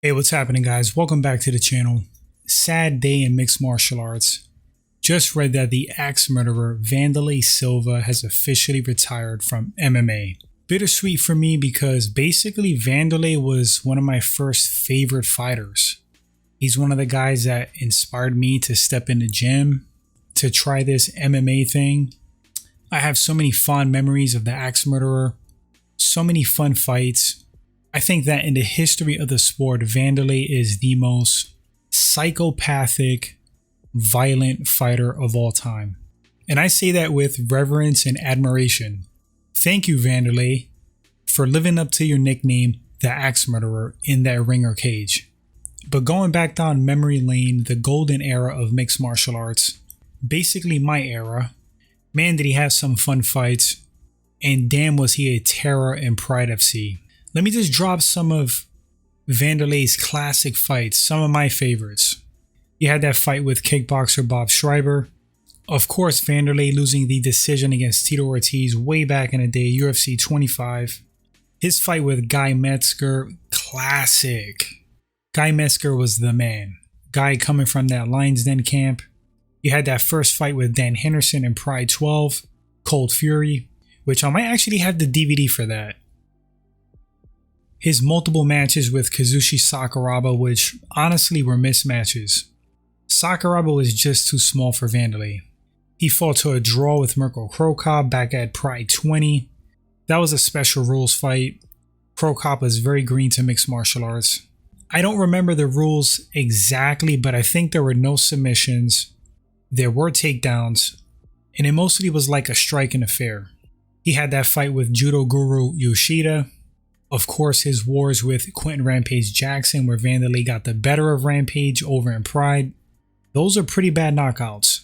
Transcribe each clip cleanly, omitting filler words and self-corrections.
Hey, what's happening, guys? Welcome back to the channel. Sad day in mixed martial arts. Just read that the axe murderer Wanderlei Silva has officially retired from MMA. Bittersweet for me because basically Wanderlei was one of my first favorite fighters. He's one of the guys that inspired me to step in the gym, to try this MMA thing. I have so many fond memories of the axe murderer, so many fun fights. I think that in the history of the sport, Wanderlei is the most psychopathic, violent fighter of all time. And I say that with reverence and admiration. Thank you, Wanderlei, for living up to your nickname, the Axe Murderer, in that ring or cage. But going back down memory lane, the golden era of mixed martial arts, basically my era, man did he have some fun fights, and damn was he a terror in Pride FC. Let me just drop some of Wanderlei's classic fights, some of my favorites. You had that fight with kickboxer Bob Schreiber. Of course, Wanderlei losing the decision against Tito Ortiz way back in the day, UFC 25. His fight with Guy Metzger, classic. Guy Metzger was the man. Guy coming from that Lions Den camp. You had that first fight with Dan Henderson in Pride 12, Cold Fury, which I might actually have the DVD for that. His multiple matches with Kazushi Sakuraba, which honestly were mismatches. Sakuraba was just too small for Wanderlei. He fought to a draw with Mirko Cro Cop back at Pride 20. That was a special rules fight. Cro Cop was very green to mixed martial arts. I don't remember the rules exactly, but I think there were no submissions. There were takedowns, and it mostly was like a striking affair. He had that fight with judo guru Yoshida. Of course, his wars with Quentin Rampage Jackson, where Wanderlei got the better of Rampage over in Pride. Those are pretty bad knockouts.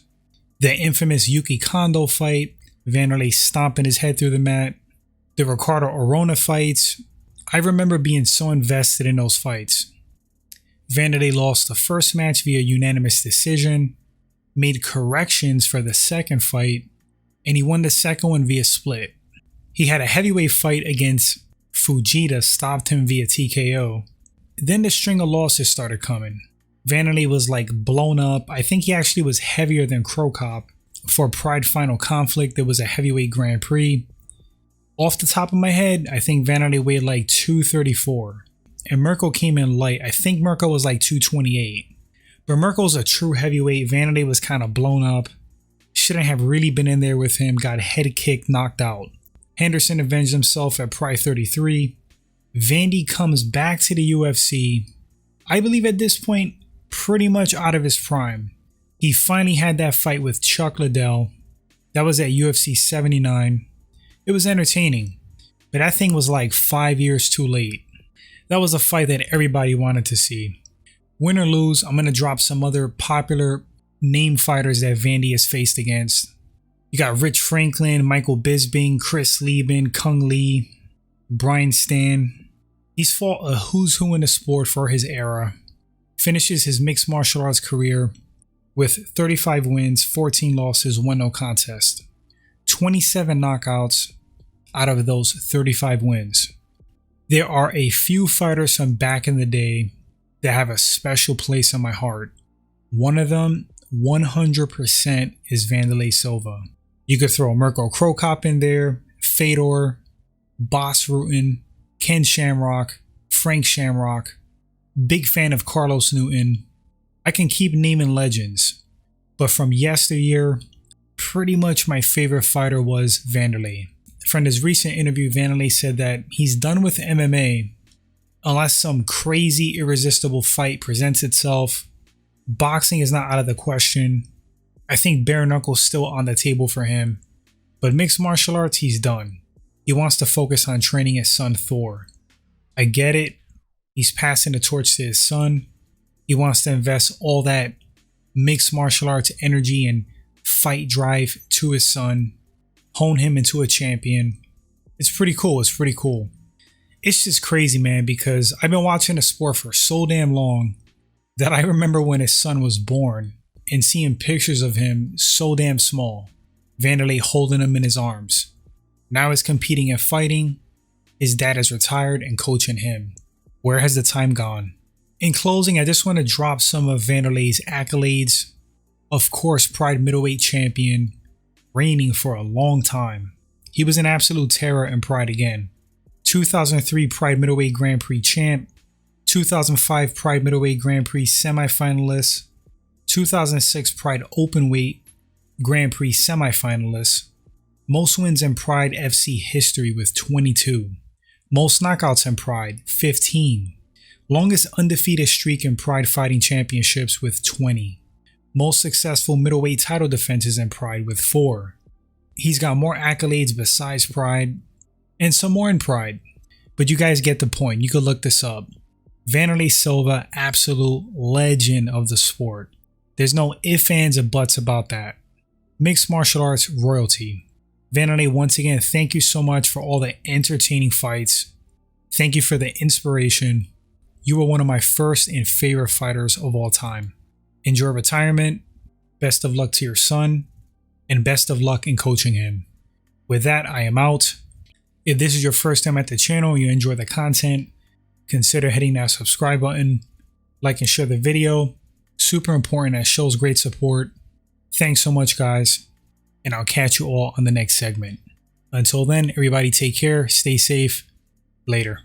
The infamous Yuki Kondo fight, Wanderlei stomping his head through the mat. The Ricardo Arona fights. I remember being so invested in those fights. Wanderlei lost the first match via unanimous decision, made corrections for the second fight, and he won the second one via split. He had a heavyweight fight against Fujita, stopped him via TKO. Then the string of losses started coming. Wanderlei was like blown up. I think he actually was heavier than Cro Cop. For Pride Final Conflict, there was a heavyweight Grand Prix. Off the top of my head, I think Wanderlei weighed like 234. And Mirko came in light. I think Mirko was like 228. But Mirko's a true heavyweight. Wanderlei was kind of blown up. Shouldn't have really been in there with him. Got head kicked, knocked out. Henderson avenged himself at Pride 33. Vandy comes back to the UFC. I believe at this point, pretty much out of his prime. He finally had that fight with Chuck Liddell. That was at UFC 79. It was entertaining, but that thing was like 5 years too late. That was a fight that everybody wanted to see. Win or lose, I'm going to drop some other popular name fighters that Vandy has faced against. You got Rich Franklin, Michael Bisping, Chris Lieben, Kung Lee, Brian Stan. He's fought a who's who in the sport for his era. Finishes his mixed martial arts career with 35 wins, 14 losses, 1 no contest. 27 knockouts out of those 35 wins. There are a few fighters from back in the day that have a special place in my heart. One of them, 100%, is Wanderlei Silva. You could throw Mirko Cro Cop in there, Fedor, Bas Rutten, Ken Shamrock, Frank Shamrock. Big fan of Carlos Newton. I can keep naming legends, but from yesteryear, pretty much my favorite fighter was Wanderlei. From his recent interview, Wanderlei said that he's done with MMA unless some crazy irresistible fight presents itself. Boxing is not out of the question. I think bare knuckles still on the table for him, but mixed martial arts, he's done. He wants to focus on training his son Thor. I get it. He's passing the torch to his son. He wants to invest all that mixed martial arts energy and fight drive to his son, hone him into a champion. It's pretty cool. It's pretty cool. It's just crazy, man, because I've been watching the sport for so damn long that I remember when his son was born and seeing pictures of him so damn small, Wanderlei holding him in his arms. Now he's competing and fighting. His dad is retired and coaching him. Where has the time gone? In closing, I just want to drop some of Wanderlei's accolades. Of course, Pride middleweight champion, reigning for a long time. He was an absolute terror in Pride again. 2003 Pride middleweight Grand Prix champ, 2005 Pride middleweight Grand Prix semifinalist, 2006 Pride openweight Grand Prix semifinalist, most wins in Pride FC history with 22, most knockouts in Pride 15, longest undefeated streak in Pride fighting championships with 20, most successful middleweight title defenses in Pride with 4. He's got more accolades besides Pride, and some more in Pride, but you guys get the point. You could look this up. Wanderlei Silva, absolute legend of the sport. There's no ifs, ands, or buts about that. Mixed martial arts royalty. Wanderlei, once again, thank you so much for all the entertaining fights. Thank you for the inspiration. You were one of my first and favorite fighters of all time. Enjoy retirement. Best of luck to your son. And best of luck in coaching him. With that, I am out. If this is your first time at the channel and you enjoy the content, consider hitting that subscribe button, like and share the video. Super important, that shows great support. Thanks so much, guys, and I'll catch you all on the next segment. Until then, everybody take care, stay safe, later.